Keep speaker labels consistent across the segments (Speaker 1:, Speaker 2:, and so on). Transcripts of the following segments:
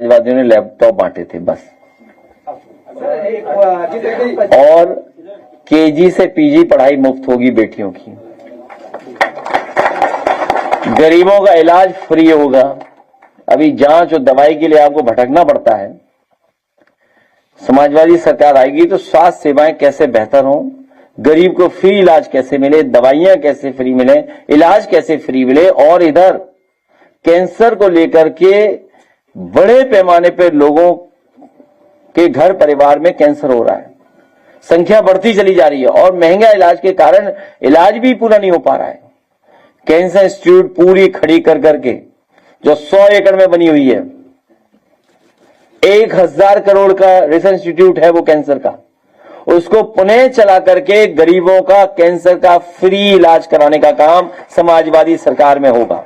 Speaker 1: समाजवादियों ने लैपटॉप बांटे थे बस, और केजी से पीजी पढ़ाई मुफ्त होगी बेटियों की, गरीबों का इलाज फ्री होगा। अभी जांच और दवाई के लिए आपको भटकना पड़ता है। समाजवादी सरकार आएगी तो स्वास्थ्य सेवाएं कैसे बेहतर हों, गरीब को फ्री इलाज कैसे मिले, दवाइयां कैसे फ्री मिले, इलाज कैसे फ्री मिले, और इधर कैंसर को लेकर के बड़े पैमाने पर लोगों के घर परिवार में कैंसर हो रहा है, संख्या बढ़ती चली जा रही है, और महंगा इलाज के कारण इलाज भी पूरा नहीं हो पा रहा है। कैंसर इंस्टीट्यूट पूरी खड़ी कर करके जो 100 एकड़ में बनी हुई है, 1000 करोड़ का रिसर्च इंस्टीट्यूट है वो कैंसर का, उसको पुनः चला करके गरीबों का कैंसर का फ्री इलाज कराने का काम समाजवादी सरकार में होगा।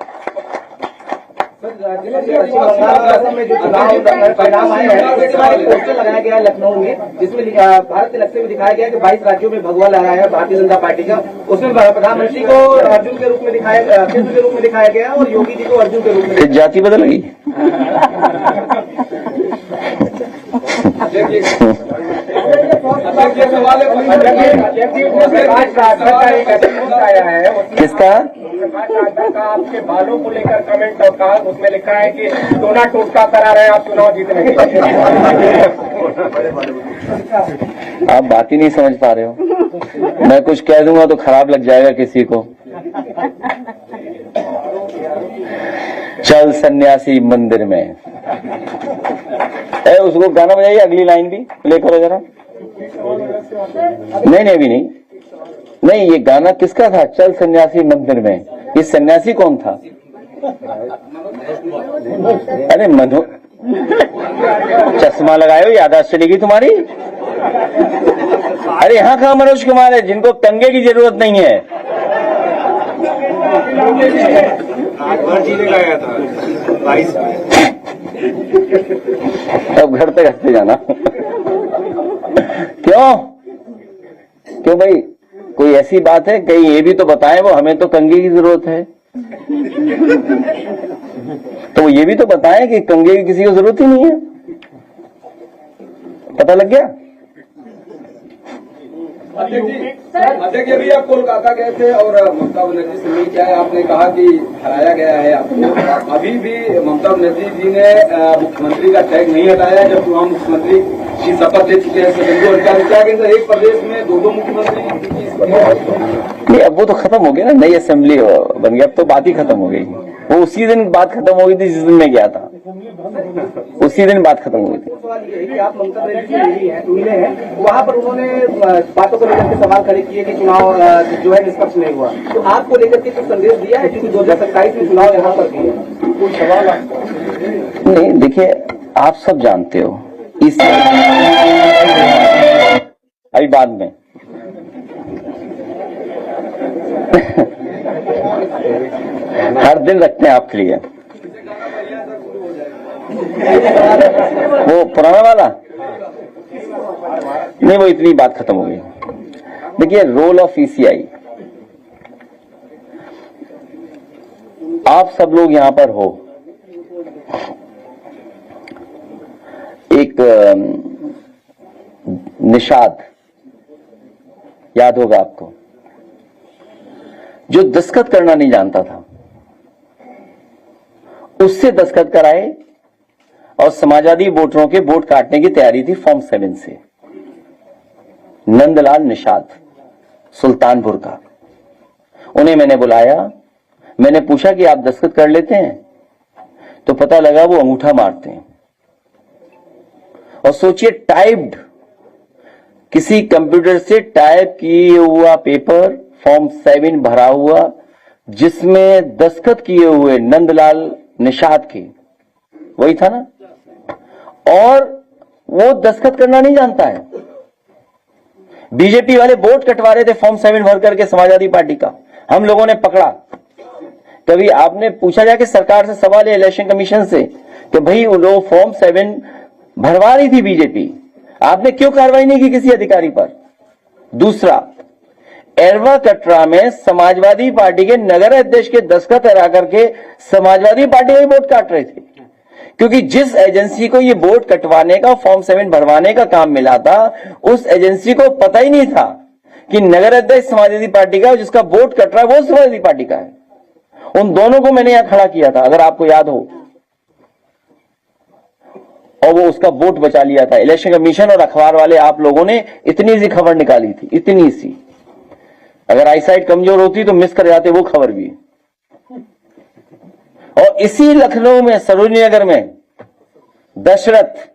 Speaker 2: परिणाम आए हैं, पोस्टर लगाया गया है लखनऊ में, जिसमें भारत के नक्शे में दिखाया गया है कि 22 राज्यों में भगवा लहराया है भारतीय जनता पार्टी का। उसमें प्रधानमंत्री को अर्जुन के रूप में दिखाया, कृष्ण के रूप में दिखाया गया और योगी जी को अर्जुन के रूप में।
Speaker 1: जाति बदल गई। किसका?
Speaker 3: आपके बालों को लेकर कमेंट और कहा, उसमें लिखा है कि टोना टोटका करा रहे हैं आप चुनाव जीतने के लिए।
Speaker 1: आप बात ही नहीं समझ पा रहे हो। मैं कुछ कह दूंगा तो खराब लग जाएगा किसी को। चल सन्यासी मंदिर में, उसको गाना बजाइए, अगली लाइन भी प्ले करो जरा। नहीं अभी नहीं, ये गाना किसका था? चल सन्यासी मंदिर में। ये सन्यासी कौन था? अरे मनो, चश्मा लगाए हो, याददाश्त चलेगी तुम्हारी। अरे यहाँ कहाँ मनोज कुमार है जिनको कंगे की जरूरत नहीं है? अब घर तक हंसते जाना। क्यों भाई, कोई ऐसी बात है? कहीं ये भी तो बताएं, वो हमें तो कंगे की जरूरत है, तो ये भी तो बताएं कि कंगे की किसी को जरूरत ही नहीं है। पता लग गया?
Speaker 4: अध्यक्ष अभी आप कोलकाता गए थे और ममता बनर्जी से मिल के आए, आपने कहा कि हराया गया है आपको। अभी भी ममता बनर्जी जी ने मुख्यमंत्री का टैग नहीं हटाया, जब वहाँ मुख्यमंत्री की शपथ ले चुके हैं। एक प्रदेश में दो मुख्यमंत्री
Speaker 1: नहीं, अब वो तो खत्म हो गया ना, नई असेंबली बन गया, अब तो बात ही खत्म हो गई। वो उसी दिन बात खत्म हो गई थी जिस दिन मैं गया था, उसी दिन बात खत्म हो गई थी।
Speaker 2: सवाल ये है कि आप ममता बनर्जी से मिले हैं, वहाँ पर उन्होंने बातों को लेकर के सवाल खड़े किए कि चुनाव जो है निष्पक्ष नहीं हुआ, तो आपको लेकर के कुछ संदेश दिया है? क्योंकि 2027 में चुनाव यहाँ पर भी है, कोई सवाल
Speaker 1: नहीं। देखिए, आप सब जानते हो इस अभी बाद में हर दिन रखते हैं आपके लिए वो पुराना वाला नहीं, वो इतनी बात खत्म हो गई। देखिए, रोल ऑफ ईसीआई, आप सब लोग यहां पर हो, एक निषाद याद होगा आपको, जो दस्तखत करना नहीं जानता था, उससे दस्तखत कराए और समाजवादी वोटरों के वोट काटने की तैयारी थी फॉर्म 7 से। नंदलाल निषाद, सुल्तानपुर का। उन्हें मैंने बुलाया, मैंने पूछा कि आप दस्तखत कर लेते हैं? तो पता लगा वो अंगूठा मारते हैं। और सोचिए, टाइप्ड, किसी कंप्यूटर से टाइप किए हुआ पेपर, फॉर्म 7 भरा हुआ, जिसमें दस्तखत किए हुए नंदलाल निषाद के, वही था ना, और वो दस्तखत करना नहीं जानता है। बीजेपी वाले वोट कटवा रहे थे फॉर्म 7 भर करके समाजवादी पार्टी का, हम लोगों ने पकड़ा। कभी आपने पूछा जाके सरकार से सवाल है, इलेक्शन कमीशन से, कि भाई वो फॉर्म 7 भरवा रही थी बीजेपी, आपने क्यों कार्रवाई नहीं की किसी अधिकारी पर? दूसरा, एरवा कटरा में समाजवादी पार्टी के नगर अध्यक्ष के दस्तखत हरा करके समाजवादी पार्टी में वोट काट रहे थे। क्योंकि जिस एजेंसी को ये वोट कटवाने का, फॉर्म 7 भरवाने का काम मिला था, उस एजेंसी को पता ही नहीं था कि नगर अध्यक्ष समाजवादी पार्टी का है, जिसका वोट कट रहा है वो समाजवादी पार्टी का है। उन दोनों को मैंने यहां खड़ा किया था, अगर आपको याद हो, और वो उसका वोट बचा लिया था। इलेक्शन कमीशन और अखबार वाले आप लोगों ने इतनी सी खबर निकाली थी, इतनी सी। अगर आईसाइट कमजोर होती तो मिस कर जाते वो खबर भी। और इसी लखनऊ में, सरोजनी नगर में, दशरथ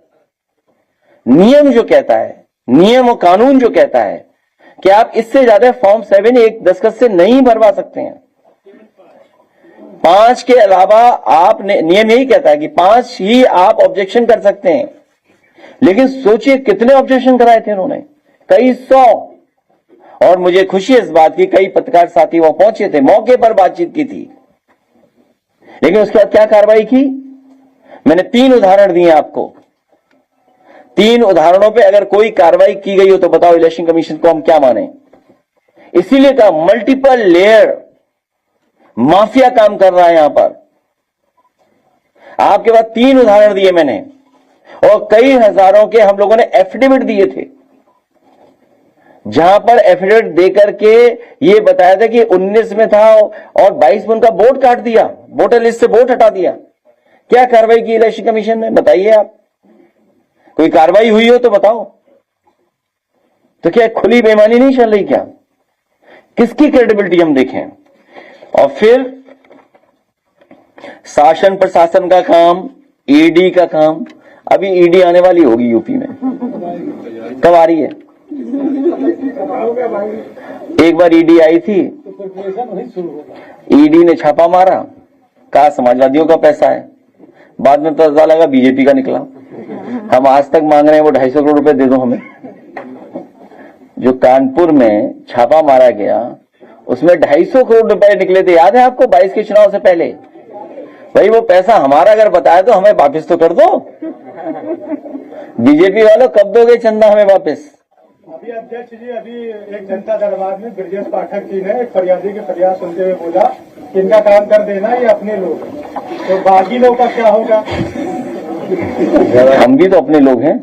Speaker 1: नियम जो कहता है, नियम और कानून जो कहता है कि आप इससे ज्यादा फॉर्म 7 एक दस्तखत से नहीं भरवा सकते हैं। 5 के अलावा आप नियम यही कहता है कि 5 ही आप ऑब्जेक्शन कर सकते हैं। लेकिन सोचिए कितने ऑब्जेक्शन कराए थे उन्होंने, कई 100। और मुझे खुशी है इस बात की, कई पत्रकार साथी वहां पहुंचे थे, मौके पर बातचीत की थी। लेकिन उसके बाद क्या कार्रवाई की, मैंने 3 उदाहरण दिए आपको। 3 उदाहरणों पे अगर कोई कार्रवाई की गई हो तो बताओ इलेक्शन कमीशन को हम क्या माने। इसीलिए कहा मल्टीपल लेयर माफिया काम कर रहा है यहां पर। आपके पास 3 उदाहरण दिए मैंने, और कई हजारों के हम लोगों ने एफिडेविट दिए थे, जहां पर एफिडेविट देकर के ये बताया था कि 19 में था और 22 में उनका वोट काट दिया, वोटर लिस्ट से वोट हटा दिया। क्या कार्रवाई की इलेक्शन कमीशन ने, बताइए आप। कोई कार्रवाई हुई हो तो बताओ। तो क्या खुली बेईमानी नहीं चल रही क्या? किसकी क्रेडिबिलिटी हम देखें? और फिर शासन प्रशासन का काम, ईडी का काम। अभी ईडी आने वाली होगी यूपी में, कब आ रही है? एक बार ईडी आई थी, ईडी ने छापा मारा, कहा समाजवादियों का पैसा है, बाद में तो पता लगा बीजेपी का निकला। हम आज तक मांग रहे हैं वो 250 करोड़ रुपए दे दो हमें। जो कानपुर में छापा मारा गया उसमें 250 करोड़ रुपए निकले थे, याद है आपको, 22 के चुनाव से पहले। भाई वो पैसा हमारा अगर बताया तो हमें वापस तो कर दो। बीजेपी वालों कब दोगे चंदा हमें वापस?
Speaker 5: अभी अध्यक्ष जी, अभी एक जनता दरबार में ब्रजेश पाठक जी ने एक फरियादी की फरियाद सुनते हुए बोला कि इनका काम कर देना, ये अपने लोग हैं, तो बाकी लोग का क्या होगा?
Speaker 1: हम भी तो अपने लोग हैं।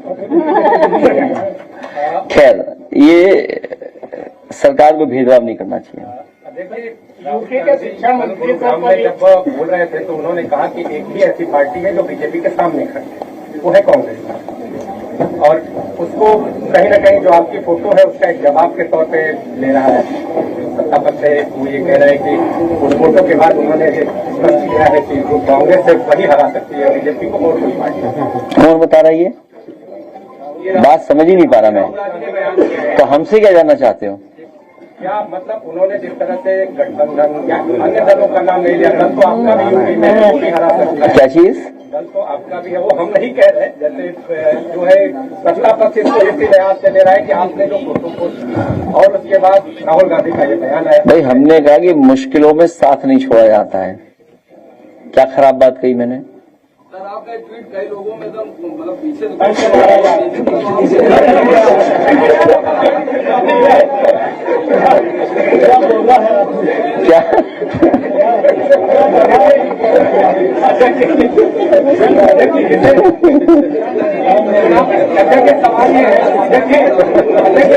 Speaker 1: खैर, ये सरकार को भेदभाव नहीं करना चाहिए।
Speaker 3: देखिए, यूपी के शिक्षा मंत्री जब बोल रहे थे तो उन्होंने कहा कि एक ही ऐसी पार्टी है जो बीजेपी के सामने खड़ी है, वो है कांग्रेस। और उसको कहीं ना कहीं जो आपकी फोटो है उसका एक जवाब के तौर पे ले रहा है सत्ता पक्ष से। वो ये कह रहा है कि उस फोटो के बाद उन्होंने स्पष्ट किया है कि जो कांग्रेस है वही हरा सकती है बीजेपी को, और कोई पार्टी।
Speaker 1: कौन बता रहा है ये बात? समझ ही नहीं पा रहा मैं। तो हमसे क्या जानना चाहते हो?
Speaker 3: क्या मतलब उन्होंने जिस तरह से गठबंधन या अन्य दलों का नाम ले लिया, दल तो आपका भी यूपी में वो भी हरा सकता है।
Speaker 1: क्या चीज?
Speaker 3: दल तो आपका भी है, वो हम नहीं कह रहे। जैसे जो है सत्ता पक्ष इसको इसी लिहाज से ले रहा है कि आपने जो फोटो पोस्ट, और उसके बाद राहुल गांधी का ये बयान है।
Speaker 1: भाई हमने कहा कि मुश्किलों में साथ नहीं छोड़ा जाता है। क्या खराब बात कही मैंने?
Speaker 4: सर आपका ट्वीट कई लोगों में एकदम मतलब पीछे
Speaker 1: क्या?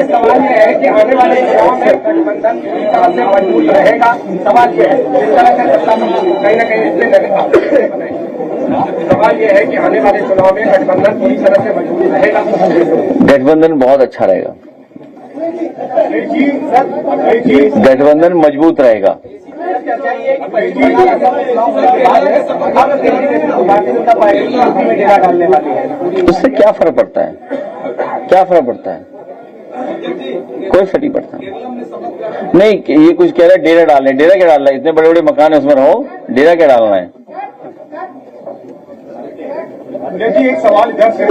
Speaker 3: सवाल ये है कि आने वाले चुनाव में गठबंधन पूरी तरह से मजबूत रहेगा। सवाल ये है जिस तरह से सत्ता कहीं ना कहीं इसलिए सवाल ये है कि आने वाले चुनाव में गठबंधन पूरी तरह से मजबूत रहेगा।
Speaker 1: गठबंधन बहुत अच्छा रहेगा, गठबंधन मजबूत रहेगा। उससे क्या फर्क पड़ता है? क्या फर्क पड़ता है? कोई फर्क नहीं पड़ता। नहीं, ये कुछ कह रहा है डेरा डालने। डेरा क्या डालना है? इतने बड़े बड़े मकान है उसमें रहो, डेरा क्या डालना है?
Speaker 5: देखिए, एक सवाल इधर से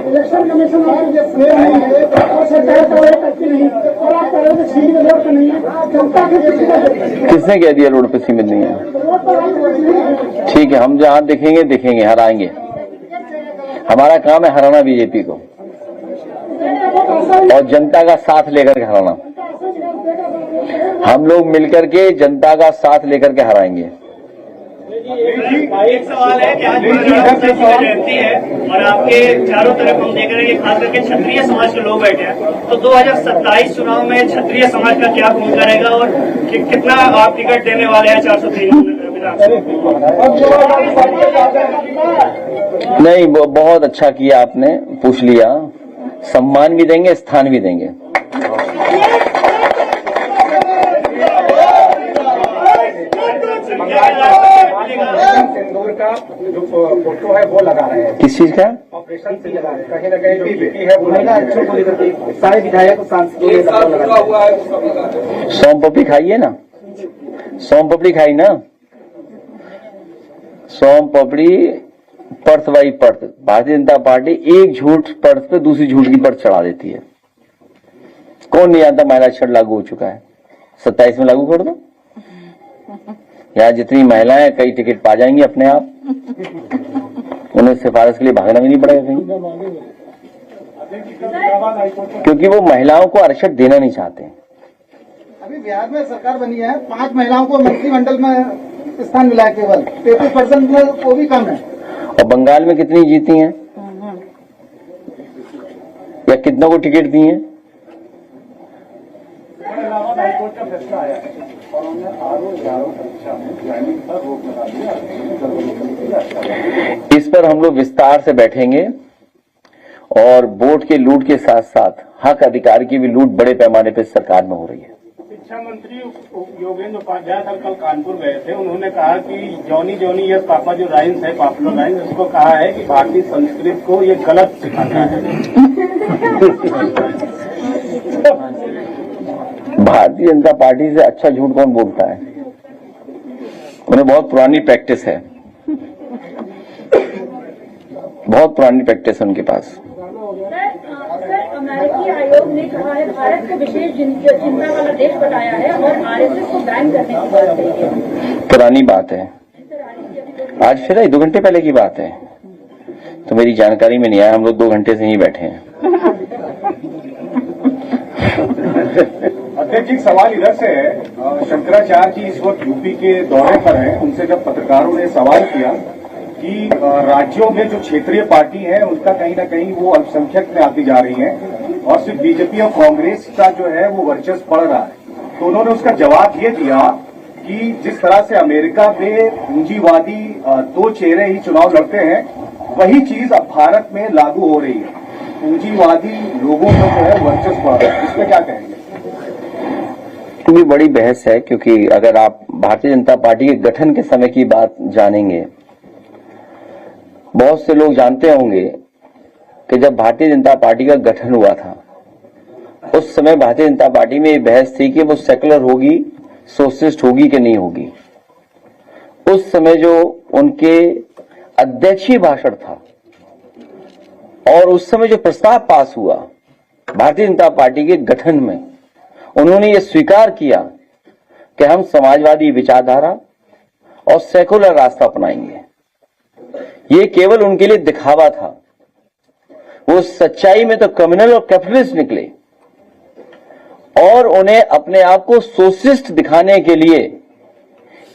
Speaker 5: इलेक्शन कमीशन
Speaker 1: किसने कह दिया रोड पे सीमित नहीं है? ठीक है, हम जहां दिखेंगे दिखेंगे, हराएंगे। हमारा काम है हराना बीजेपी को और जनता का साथ लेकर के हराना। हम लोग मिलकर के जनता का साथ लेकर के हराएंगे।
Speaker 6: एक सवाल है कि आज जयंती है और आपके चारों तरफ हम देख रहे हैं कि खास करके क्षत्रिय समाज के लोग बैठे हैं, तो 2027 चुनाव में क्षत्रिय समाज का क्या भूमिका रहेगा और कितना आप टिकट देने वाले हैं 403
Speaker 1: नहीं, बहुत अच्छा किया आपने पूछ लिया। सम्मान भी देंगे, स्थान भी देंगे।
Speaker 3: सिंदूर का जो फोटो है वो लगा रहे हैं,
Speaker 1: किस चीज का?
Speaker 3: ऑपरेशन से लगा रहे हैं, कहीं ना कहीं जो बीपी है वो
Speaker 2: महिला अच्छों को लेकर के सारे विधायक और सांसदों ने
Speaker 4: एक साल
Speaker 2: लगा
Speaker 4: पूरा हुआ है, सब लगा रहे हैं।
Speaker 1: सोम पपड़ी खाइए ना, सोम पपड़ी खाई ना। सोम पपड़ी Perth by Perth Bharatiya Janata party एक झूठ पर्थ पे दूसरी झूठ की पर्थ चढ़ा देती है। कौन नहीं जानता महिला क्षण लागू हो चुका है, 27 में लागू कर दो। यहाँ जितनी महिलाएं कई टिकट पा जाएंगी अपने आप, उन्हें सिफारिश के लिए भागना भी नहीं पड़ेगा कहीं, क्योंकि वो महिलाओं को आरक्षण देना नहीं चाहते।
Speaker 5: अभी बिहार में सरकार बनी है, 5 महिलाओं को मंत्रिमंडल में स्थान मिला है, केवल 33% में, वो भी कम है।
Speaker 1: और बंगाल में कितनी जीती हैं या कितनों को टिकट दी हैं?
Speaker 5: इलाहाबाद हाईकोर्ट का फैसला आया है और उन्होंने RO11 परीक्षा में ज्वाइनिंग पर रोक लगा दी।
Speaker 1: इस पर हम लोग विस्तार से बैठेंगे और वोट के लूट के साथ साथ हक अधिकार की भी लूट बड़े पैमाने पर सरकार में हो रही है।
Speaker 5: शिक्षा मंत्री योगेंद्र उपाध्याय कल कानपुर गए थे, उन्होंने कहा कि जॉनी जॉनी यस पापा जो राइम्स है, पॉपुलर राइम्स, उसको कहा है कि भारतीय संस्कृति को ये गलत सिखाता है।
Speaker 1: भारतीय जनता पार्टी से अच्छा झूठ कौन बोलता है? उन्हें बहुत पुरानी प्रैक्टिस है, बहुत पुरानी प्रैक्टिस है उनके पास।
Speaker 7: सर, अमेरिकी आयोग ने कहा है भारत को विशेष चिंता वाला देश बताया है और आरएसएस को बैन करने की बात कही है।
Speaker 1: पुरानी बात है, आज फिर 2 घंटे पहले की बात है, तो मेरी जानकारी में नहीं आया। हम लोग 2 घंटे से ही बैठे हैं।
Speaker 3: अध्यक्ष जी, सवाल इधर से है, शंकराचार्य जी इस वक्त यूपी के दौरे पर हैं। उनसे जब पत्रकारों ने सवाल किया कि राज्यों में जो क्षेत्रीय पार्टी है उनका कहीं ना कहीं वो अल्पसंख्यक में आती जा रही है और सिर्फ बीजेपी और कांग्रेस का जो है वो वर्चस्व पड़ रहा है, तो उन्होंने उसका जवाब ये दिया कि जिस तरह से अमेरिका में पूंजीवादी 2 चेहरे ही चुनाव लड़ते हैं, वही चीज अब भारत में लागू हो रही है। पूंजीवादी लोगों को जो है वर्चस्व पड़ रहा है, इसमें क्या कहेंगे?
Speaker 1: क्योंकि बड़ी बहस है, क्योंकि अगर आप भारतीय जनता पार्टी के गठन के समय की बात जानेंगे, बहुत से लोग जानते होंगे कि जब भारतीय जनता पार्टी का गठन हुआ था, उस समय भारतीय जनता पार्टी में ये बहस थी कि वो सेकुलर होगी, सोशलिस्ट होगी कि नहीं होगी। उस समय जो उनके अध्यक्षीय भाषण था और उस समय जो प्रस्ताव पास हुआ भारतीय जनता पार्टी के गठन में, उन्होंने ये स्वीकार किया कि हम समाजवादी विचारधारा और सेकुलर रास्ता अपनाएंगे। ये केवल उनके लिए दिखावा था, वो सच्चाई में तो कम्युनल और कैपिटलिस्ट निकले और उन्हें अपने आप को सोशलिस्ट दिखाने के लिए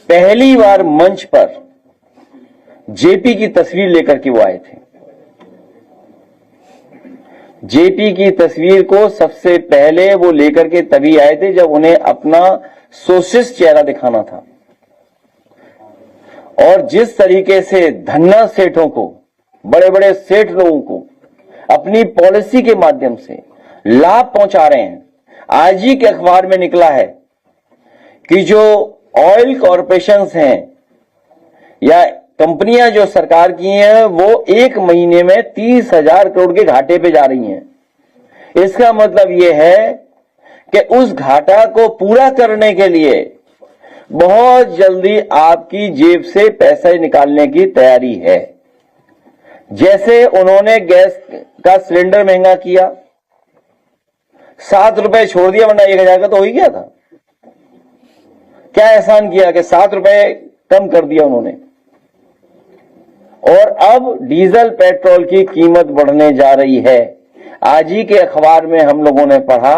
Speaker 1: पहली बार मंच पर जेपी की तस्वीर लेकर के वो आए थे। जेपी की तस्वीर को सबसे पहले वो लेकर के तभी आए थे जब उन्हें अपना सोशलिस्ट चेहरा दिखाना था। और जिस तरीके से धन्ना सेठों को, बड़े बड़े सेठ लोगों को अपनी पॉलिसी के माध्यम से लाभ पहुंचा रहे हैं, आज ही के अखबार में निकला है कि जो ऑयल कॉरपोरेशंस हैं या कंपनियां जो सरकार की हैं, वो 1 महीने में 30,000 करोड़ के घाटे पे जा रही हैं। इसका मतलब यह है कि उस घाटा को पूरा करने के लिए बहुत जल्दी आपकी जेब से पैसे निकालने की तैयारी है। जैसे उन्होंने गैस का सिलेंडर महंगा किया, 7 रुपए छोड़ दिया, वरना 1,000 का तो हो ही गया था। क्या एहसान किया कि 7 रुपए कम कर दिया उन्होंने। और अब डीजल पेट्रोल की कीमत बढ़ने जा रही है। आज ही के अखबार में हम लोगों ने पढ़ा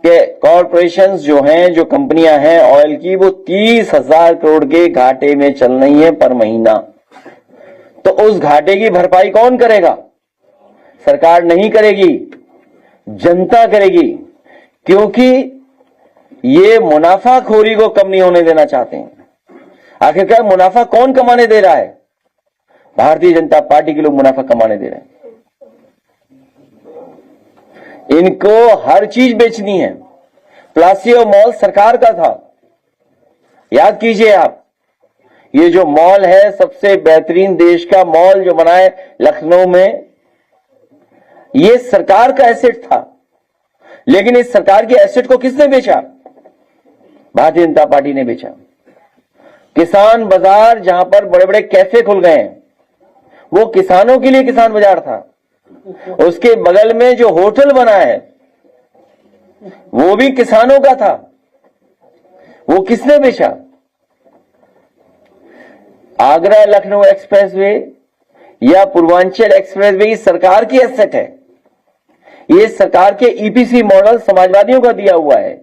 Speaker 1: कि कॉरपोरेशंस जो हैं, जो कंपनियां हैं ऑयल की, वो 30,000 करोड़ के घाटे में चल रही हैं पर महीना। तो उस घाटे की भरपाई कौन करेगा? सरकार नहीं करेगी, जनता करेगी, क्योंकि ये मुनाफाखोरी को कम नहीं होने देना चाहते हैं। आखिरकार मुनाफा कौन कमाने दे रहा है? भारतीय जनता पार्टी के लोग मुनाफा कमाने दे रहे हैं। इनको हर चीज बेचनी है। प्लासियो मॉल सरकार का था, याद कीजिए आप। ये जो मॉल है, सबसे बेहतरीन देश का मॉल जो बना है लखनऊ में, ये सरकार का एसेट था। लेकिन इस सरकार के एसेट को किसने बेचा? भारतीय जनता पार्टी ने बेचा। किसान बाजार, जहां पर बड़े बड़े कैफे खुल गए हैं, वो किसानों के लिए किसान बाजार था। उसके बगल में जो होटल बना है, वो भी किसानों का था। वो किसने बेचा? आगरा लखनऊ एक्सप्रेसवे या पूर्वांचल एक्सप्रेसवे सरकार की एसेट है। ये सरकार के ईपीसी मॉडल समाजवादियों का दिया हुआ है।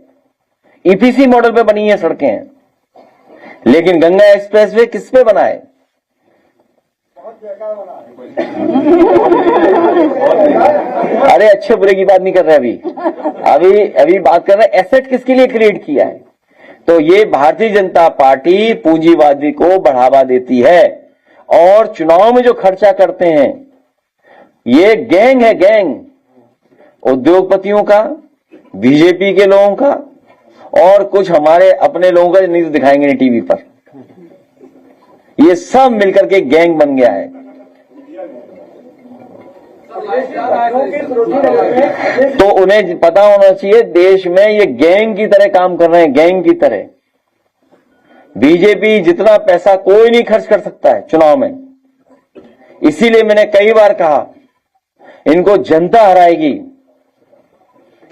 Speaker 1: ईपीसी मॉडल पे बनी है सड़कें। लेकिन गंगा एक्सप्रेसवे किस पे बना है? अरे अच्छे बुरे की बात नहीं कर रहे अभी बात कर रहे हैं एसेट किसके लिए क्रिएट किया है। तो ये भारतीय जनता पार्टी पूंजीवादी को बढ़ावा देती है और चुनाव में जो खर्चा करते हैं, ये गैंग है, गैंग उद्योगपतियों का, बीजेपी के लोगों का और कुछ हमारे अपने लोगों का, नहीं तो दिखाएंगे नहीं टीवी पर। ये सब मिलकर के गैंग बन गया है। तो उन्हें पता होना चाहिए देश में ये गैंग की तरह काम कर रहे हैं, गैंग की तरह। बीजेपी जितना पैसा कोई नहीं खर्च कर सकता है चुनाव में। इसीलिए मैंने कई बार कहा इनको जनता हराएगी,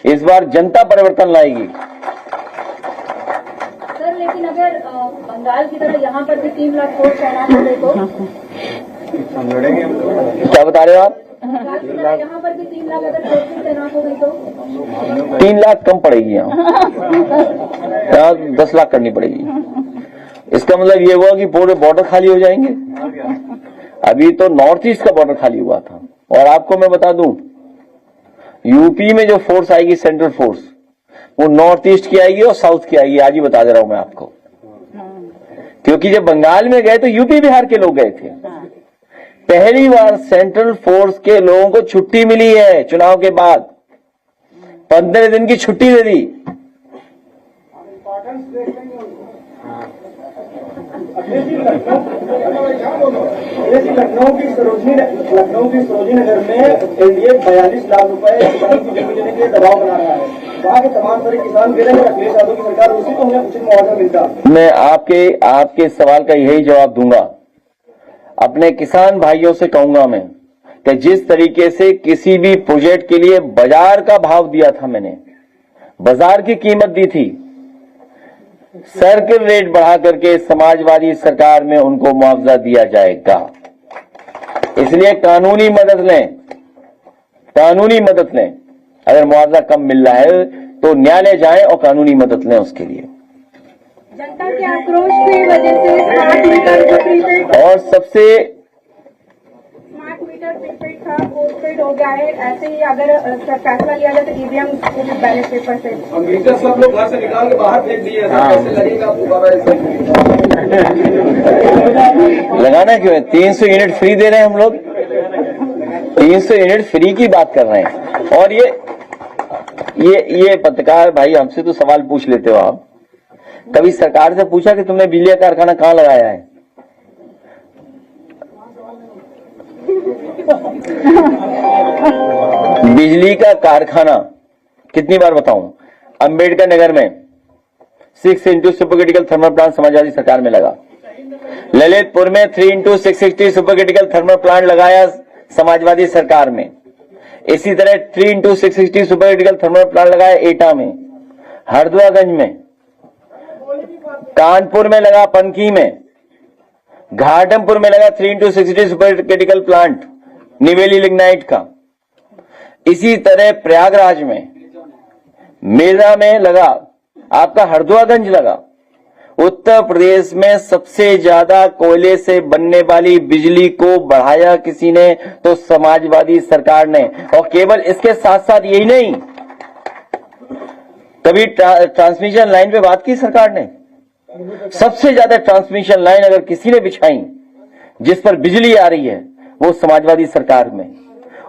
Speaker 1: इस बार जनता परिवर्तन लाएगी।
Speaker 7: सर लेकिन अगर बंगाल की तरह यहाँ पर भी 3 लाख वोट तैनात हो गए तो
Speaker 3: हम लड़ेंगे।
Speaker 1: क्या बता रहे हो आप?
Speaker 7: बंगाल की तरह यहाँ पर भी 3 लाख अगर वोट तैनात हो गई तो
Speaker 1: 3 लाख कम पड़ेगी यहाँ 10 लाख करनी पड़ेगी। इसका मतलब ये हुआ कि पूरे बॉर्डर खाली हो जाएंगे। अभी तो नॉर्थ ईस्ट का बॉर्डर खाली हुआ था। और आपको मैं बता दूं, यूपी में जो फोर्स आएगी, सेंट्रल फोर्स, वो नॉर्थ ईस्ट की आएगी और साउथ की आएगी। आज ही बता दे रहा हूं मैं आपको, क्योंकि जब बंगाल में गए तो यूपी बिहार के लोग गए थे। पहली बार सेंट्रल फोर्स के लोगों को छुट्टी मिली है चुनाव के बाद, 15 दिन की छुट्टी दे दी।
Speaker 2: लखनऊ की सरोजनी नगर में एनडीए 42 लाख रुपए किसानों की जमीन लेने के लिए दबाव बना रहा है। वहाँ के तमाम सारे किसान कह रहे हैं अखिलेश यादव की सरकार उसी को हमें उचित मुआवजा मिलता। मैं
Speaker 1: आपके सवाल का यही जवाब दूंगा। अपने किसान भाइयों से कहूंगा मैं कि जिस तरीके से किसी भी प्रोजेक्ट के लिए बाजार का भाव दिया था, मैंने बाजार की कीमत दी थी, सर्किल रेट बढ़ा करके समाजवादी सरकार में उनको मुआवजा दिया जाएगा। इसलिए कानूनी मदद लें, कानूनी मदद लें। अगर मुआवजा कम मिल रहा है तो न्यायालय जाएं और कानूनी मदद लें उसके लिए।
Speaker 7: जनता के आक्रोश की वजह से स्मार्ट मीटर
Speaker 1: और सबसे
Speaker 7: स्मार्ट मीटर प्रीपेड था पोस्टपेड हो गया है। ऐसे ही अगर फैसला लिया जाए तो ईवीएम बैलेट पेपर से
Speaker 4: मीटर सब लोग घर से निकाल के बाहर फेंक दिए। कैसे लगेगा दोबारा?
Speaker 1: लगाना क्यों है? 300 यूनिट फ्री दे रहे हैं हम लोग। 300 यूनिट फ्री की बात कर रहे हैं। और ये पत्रकार भाई हमसे तो सवाल पूछ लेते हो आप। कभी सरकार से पूछा कि तुमने बिजली का कारखाना कहां लगाया है? बिजली का कारखाना कितनी बार बताऊं? अंबेडकर नगर में 6x super critical thermal plant Samajwadi सरकार में लगा। ललितपुर में 3x660 super critical thermal plant लगाया समाजवादी सरकार में। इसी तरह 3x660 super critical thermal plant लगाया एटा में, हरदुआगंज में, कानपुर में लगा, पनकी में, घाटमपुर में लगा 3x660 super critical plant Neyveli lignite का। इसी तरह प्रयागराज में, मेजा में लगा, आपका हरदुआगंज लगा। उत्तर प्रदेश में सबसे ज्यादा कोयले से बनने वाली बिजली को बढ़ाया किसी ने तो समाजवादी सरकार ने। और केवल इसके साथ साथ यही नहीं, कभी ट्रांसमिशन लाइन पे बात की सरकार ने? सबसे ज्यादा ट्रांसमिशन लाइन अगर किसी ने बिछाई जिस पर बिजली आ रही है वो समाजवादी सरकार में।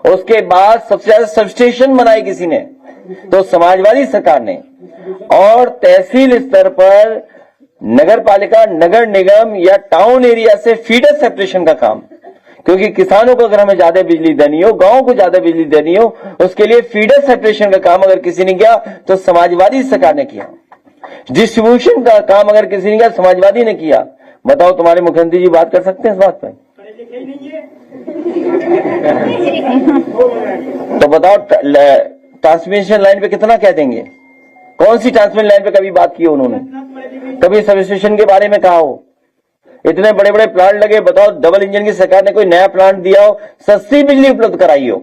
Speaker 1: उसके बाद सबसे ज्यादा सबस्टेशन बनाई किसी ने तो समाजवादी सरकार ने। और तहसील स्तर पर नगर पालिका, नगर निगम या टाउन एरिया से फीडर सेपरेशन का काम, क्योंकि किसानों को अगर हमें ज्यादा बिजली देनी हो, गांव को ज्यादा बिजली देनी हो, उसके लिए फीडर सेपरेशन का काम अगर किसी ने किया तो समाजवादी सरकार ने किया। डिस्ट्रीब्यूशन का काम अगर किसी ने किया, समाजवादी ने किया। बताओ, तुम्हारे मुख्यमंत्री जी बात कर सकते हैं इस बात पर? तो बताओ, ट्रांसमिशन लाइन पे कितना कह देंगे? कौन सी ट्रांसमिशन लाइन पे कभी बात की हो उन्होंने? कभी सब स्टेशन के बारे में कहा हो? इतने बड़े बड़े प्लांट लगे, बताओ डबल इंजन की सरकार ने कोई नया प्लांट दिया हो, सस्ती बिजली उपलब्ध कराई हो?